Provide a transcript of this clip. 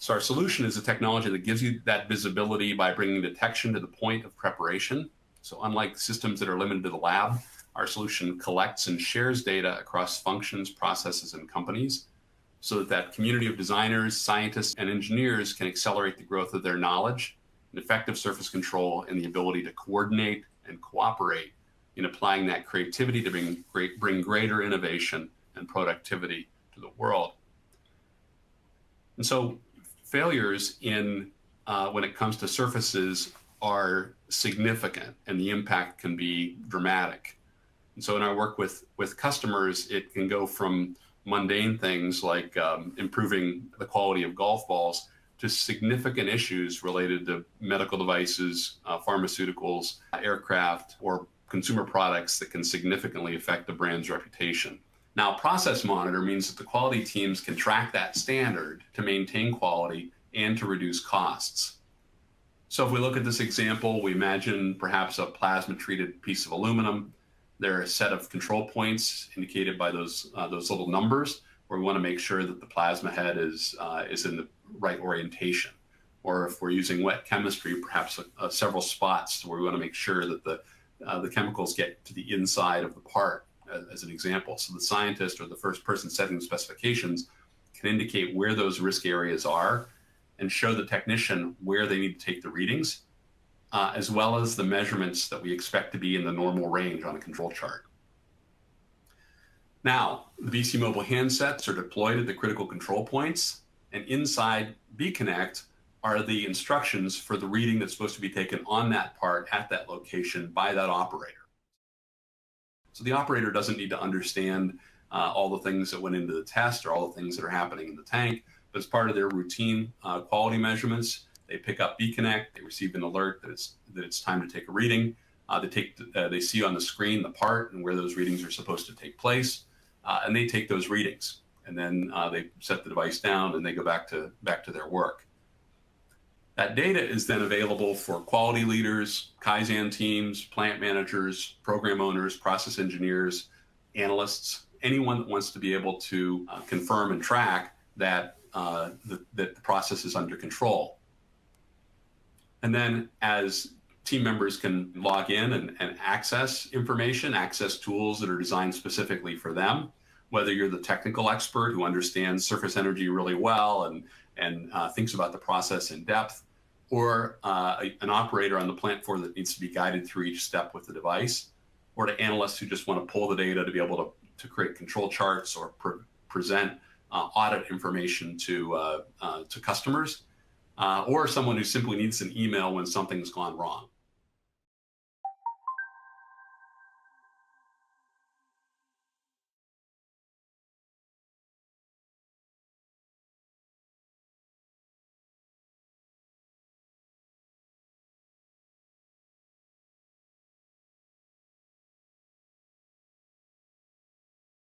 So our solution is a technology that gives you that visibility by bringing detection to the point of preparation. So unlike systems that are limited to the lab, our solution collects and shares data across functions, processes, and companies so that that community of designers, scientists, and engineers can accelerate the growth of their knowledge and effective surface control and the ability to coordinate and cooperate in applying that creativity to bring greater innovation and productivity to the world. And so failures when it comes to surfaces are significant, and the impact can be dramatic. And so in our work with customers, it can go from mundane things like improving the quality of golf balls to significant issues related to medical devices, pharmaceuticals, aircraft, or consumer products that can significantly affect the brand's reputation. Now, Process Monitor means that the quality teams can track that standard to maintain quality and to reduce costs. So if we look at this example, we imagine perhaps a plasma-treated piece of aluminum. There are a set of control points indicated by those little numbers, where we want to make sure that the plasma head is in the right orientation. Or if we're using wet chemistry, perhaps several spots where we want to make sure that the chemicals get to the inside of the part, as an example. So the scientist or the first person setting the specifications can indicate where those risk areas are and show the technician where they need to take the readings, as well as the measurements that we expect to be in the normal range on a control chart. Now, the BC mobile handsets are deployed at the critical control points, and inside BConnect are the instructions for the reading that's supposed to be taken on that part at that location by that operator. So the operator doesn't need to understand all the things that went into the test or all the things that are happening in the tank, but as part of their routine quality measurements, they pick up BConnect, they receive an alert that it's time to take a reading. They see on the screen the part and where those readings are supposed to take place, and they take those readings. And then they set the device down and they go back to their work. That data is then available for quality leaders, Kaizen teams, plant managers, program owners, process engineers, analysts, anyone that wants to be able to confirm and track that the process is under control. And then as team members can log in and access information, access tools that are designed specifically for them, whether you're the technical expert who understands surface energy really well and thinks about the process in depth, or an operator on the plant floor that needs to be guided through each step with the device, or to analysts who just want to pull the data to be able to create control charts or present audit information to customers, or someone who simply needs an email when something's gone wrong.